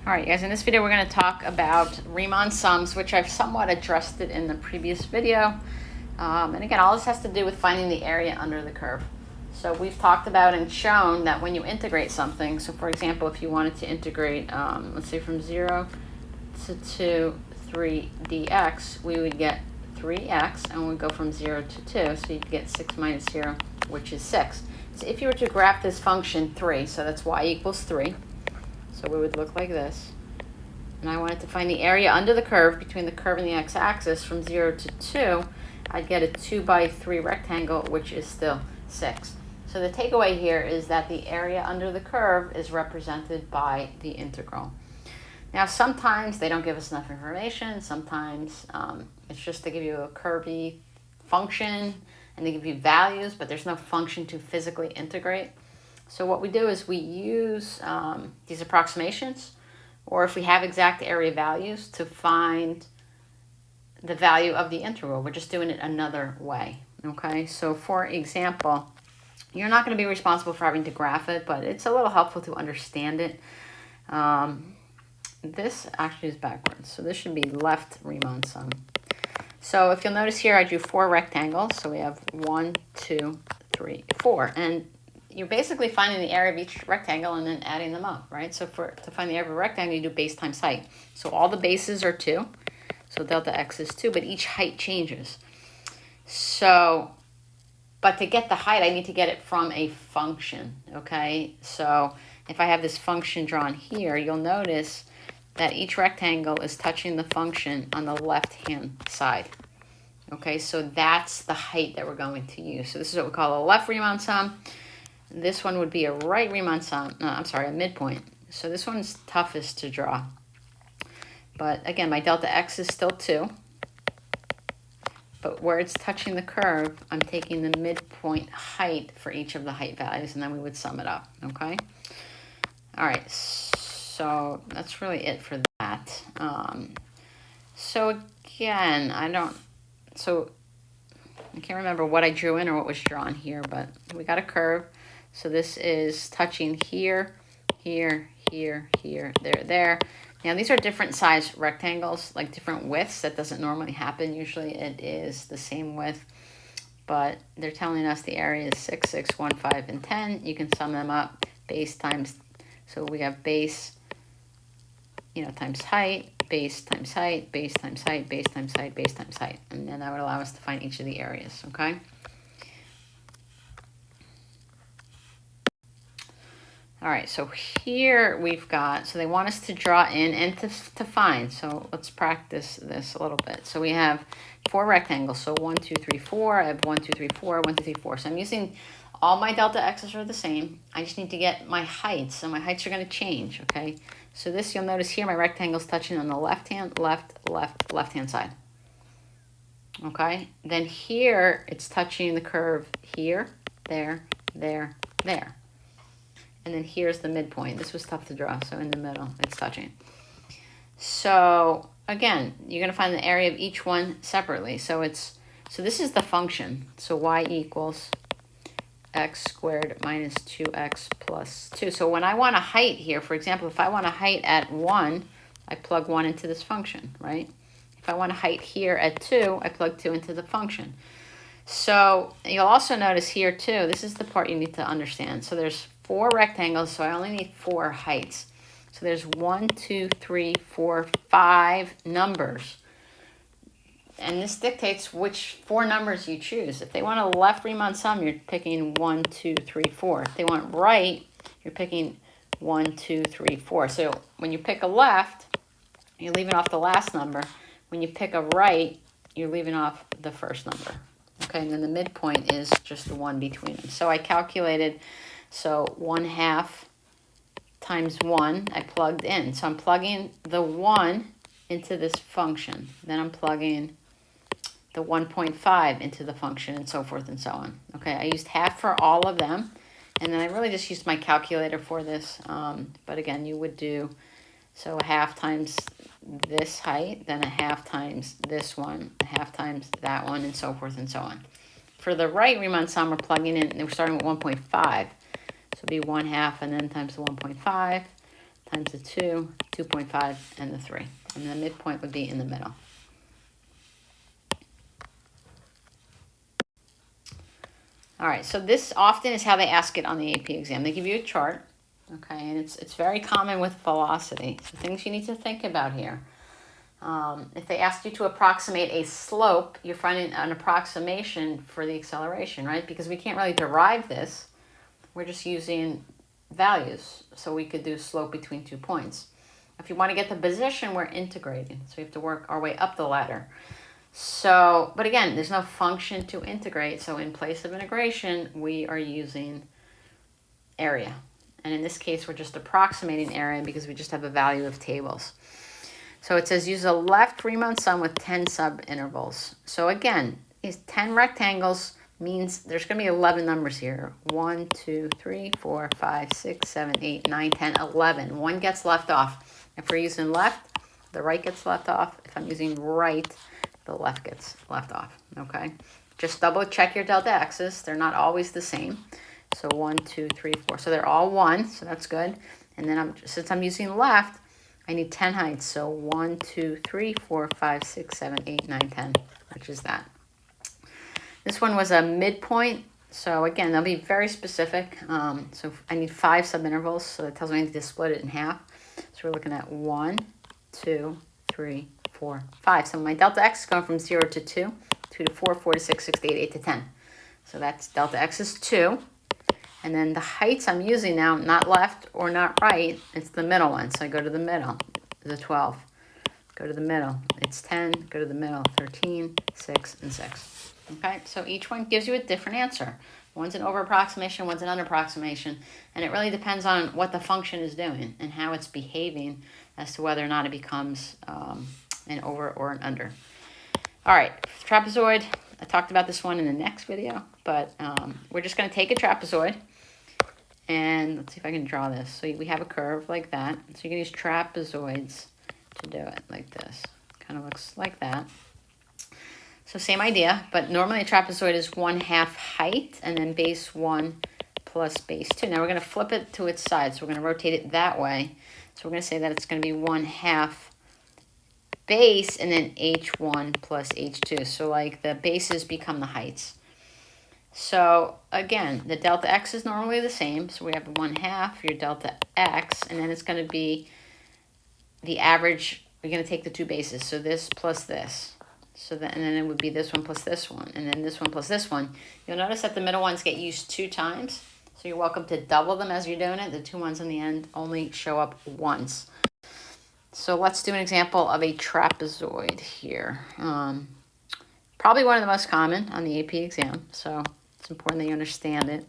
All right, guys, in this video, we're going to talk about Riemann sums, which I've somewhat addressed it in the previous video. And again, all this has to do with finding the area under the curve. So we've talked about and shown that when you integrate something, so for example, if you wanted to integrate, let's say from 0 to 2, 3 dx, we would get 3x, and we'd go from 0 to 2, so you'd get 6 minus 0, which is 6. So if you were to graph this function 3, so that's y equals 3, so we would look like this. And I wanted to find the area under the curve between the curve and the x-axis from 0 to 2. I'd get a 2 by 3 rectangle, which is still 6. So the takeaway here is that the area under the curve is represented by the integral. Now, sometimes they don't give us enough information. Sometimes it's just to give you a curvy function, and they give you values, but there's no function to physically integrate. So what we do is we use these approximations, or if we have exact area values, to find the value of the integral. We're just doing it another way, okay? So for example, you're not going to be responsible for having to graph it, but it's a little helpful to understand it. This actually is backwards, so this should be left Riemann sum. So if you'll notice here, I drew 4 rectangles. So we have 1, 2, 3, 4. And you're basically finding the area of each rectangle and then adding them up, right? So to find the area of a rectangle, you do base times height. So all the bases are 2. So delta x is 2, but each height changes. So, but to get the height, I need to get it from a function, okay? So if I have this function drawn here, you'll notice that each rectangle is touching the function on the left-hand side. Okay, so that's the height that we're going to use. So this is what we call a left Riemann sum. This one would be a right Riemann sum, a midpoint. So this one's toughest to draw. But again, my delta x is still 2. But where it's touching the curve, I'm taking the midpoint height for each of the height values, and then we would sum it up, okay? All right, so that's really it for that. So again, I can't remember what I drew in or what was drawn here, but we got a curve. So this is touching here, here, here, here, there, there. Now these are different size rectangles, like different widths. That doesn't normally happen. Usually it is the same width, but they're telling us the area is 6, 6, 1, 5, and 10. You can sum them up, base times, so we have base, times height, base times height, base times height, base times height, base times height. And then that would allow us to find each of the areas, okay? All right, so here we've got, so they want us to draw in and to find. So let's practice this a little bit. So we have 4 rectangles. So 1, 2, 3, 4. I have 1, 2, 3, 4, 1, 2, 3, 4. So I'm using, all my delta x's are the same. I just need to get my heights, and my heights are going to change, okay? So this, you'll notice here, my rectangle's touching on the left-hand side. Okay? Then here, it's touching the curve here, there, there, there. And then here's the midpoint. This was tough to draw, so in the middle, it's touching. So again, you're going to find the area of each one separately. So this is the function. So y equals x squared minus 2x plus 2. So when I want a height here, for example, if I want a height at 1, I plug 1 into this function, right? If I want a height here at 2, I plug 2 into the function. So you'll also notice here too, this is the part you need to understand. So there's 4 rectangles, so I only need 4 heights. So there's 1, 2, 3, 4, 5 numbers. And this dictates which 4 numbers you choose. If they want a left Riemann sum, you're picking 1, 2, 3, 4. If they want right, you're picking 1, 2, 3, 4. So when you pick a left, you're leaving off the last number. When you pick a right, you're leaving off the first number. Okay, and then the midpoint is just the one between them. So I calculated, so 1/2 times 1, I plugged in. So I'm plugging the 1 into this function. Then I'm plugging the 1.5 into the function, and so forth and so on. Okay, I used half for all of them, and then I really just used my calculator for this. But again, you would do, so 1/2 times this height, then 1/2 times this one, 1/2 times that one, and so forth and so on. For the right Riemann sum, we're plugging in, and we're starting with 1.5. So it'd be 1/2, and then times the 1.5, times the 2, 2.5, and the 3. And the midpoint would be in the middle. All right, so this often is how they ask it on the AP exam. They give you a chart, okay, and it's very common with velocity. So things you need to think about here. If they asked you to approximate a slope, you're finding an approximation for the acceleration, right? Because we can't really derive this. We're just using values. So we could do slope between 2 points. If you want to get the position, we're integrating. So we have to work our way up the ladder. So, but again, there's no function to integrate. So in place of integration, we are using area. And in this case, we're just approximating area because we just have a value of tables. So it says use a left Riemann sum with 10 subintervals. So again, these 10 rectangles means there's going to be 11 numbers here. 1, 2, 3, 4, 5, 6, 7, 8, 9, 10, 11. One gets left off. If we're using left, the right gets left off. If I'm using right, the left gets left off, okay? Just double check your delta x's. They're not always the same. So 1, 2, 3, 4. So they're all 1, so that's good. And then since I'm using left, I need 10 heights. So 1, 2, 3, 4, 5, 6, 7, 8, 9, 10, which is that. This one was a midpoint. So again, they'll be very specific. So I need 5 subintervals. So that tells me I need to split it in half. So we're looking at 1, 2, 3, 4, 5. So my delta x is going from 0 to 2, 2 to 4, 4 to 6, 6 to 8, 8 to 10. So that's delta x is 2. And then the heights I'm using now, not left or not right, it's the middle one. So I go to the middle, the 12. Go to the middle, it's 10. Go to the middle, 13, 6, and 6. Okay, so each one gives you a different answer. One's an over approximation, one's an under approximation. And it really depends on what the function is doing and how it's behaving as to whether or not it becomes an over or an under. All right, trapezoid. I talked about this one in the next video, but we're just going to take a trapezoid. And let's see if I can draw this. So we have a curve like that. So you can use trapezoids to do it like this. Kind of looks like that. So same idea, but normally a trapezoid is 1/2 height and then base 1 plus base 2. Now we're going to flip it to its side. So we're going to rotate it that way. So we're going to say that it's going to be 1/2 base and then h1 plus h2. So like the bases become the heights. So again, the delta x is normally the same. So we have 1/2 your delta x, and then it's going to be the average. We're going to take the two bases. So this plus this. So that, and then it would be this one plus this one, and then this one plus this one. You'll notice that the middle ones get used 2 times. So you're welcome to double them as you're doing it. The 2 ones on the end only show up once. So let's do an example of a trapezoid here. Probably one of the most common on the AP exam. So it's important that you understand it.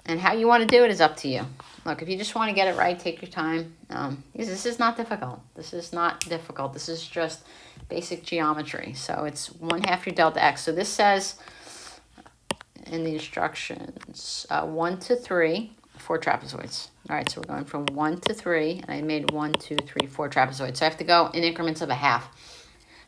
And how you want to do it is up to you. Look, if you just want to get it right, take your time. This is not difficult. This is not difficult. This is just basic geometry. So it's 1/2 your delta x. So this says in the instructions 1 to 3 for trapezoids. All right, so we're going from 1 to 3, and I made 1, 2, 3, 4 trapezoids. So I have to go in increments of 1/2.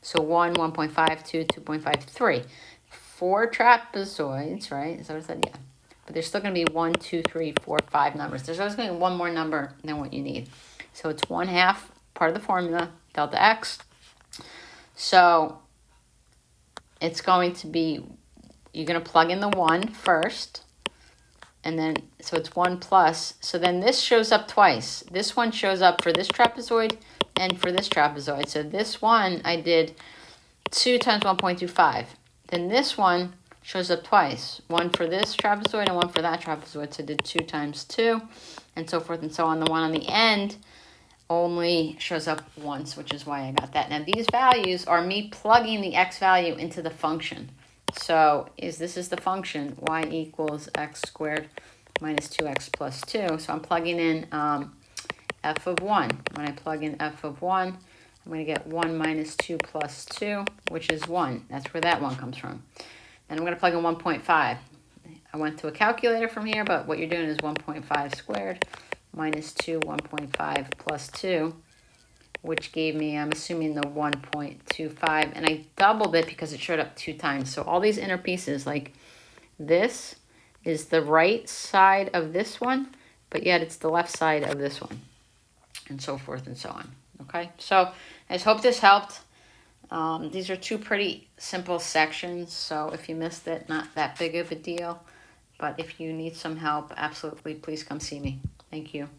So 1, 1.5, 2, 2.5, 3. 4 trapezoids, right? Is that what I said? Yeah. But there's still going to be 1, 2, 3, 4, 5 numbers. There's always going to be one more number than what you need. So it's 1/2, part of the formula, delta x. So it's going to be, you're going to plug in the 1 first. And then, so it's 1 plus. So then this shows up twice. This one shows up for this trapezoid and for this trapezoid. So this one I did 2 times 1.25. Then this one shows up twice. 1 for this trapezoid and 1 for that trapezoid. So I did 2 times 2 and so forth and so on. The one on the end only shows up once, which is why I got that. Now these values are me plugging the x value into the function. So this is the function, y equals x squared minus 2x plus 2. So I'm plugging in f of 1. When I plug in f of 1, I'm going to get 1 minus 2 plus 2, which is 1. That's where that 1 comes from. And I'm going to plug in 1.5. I went to a calculator from here, but what you're doing is 1.5 squared minus 2, 1.5 plus 2, which gave me, I'm assuming, the 1.25. And I doubled it because it showed up 2 times. So all these inner pieces, like this is the right side of this one, but yet it's the left side of this one. and so forth and so on. Okay, so I just hope this helped. These are two pretty simple sections, so if you missed it, not that big of a deal. But if you need some help, absolutely, please come see me. Thank you.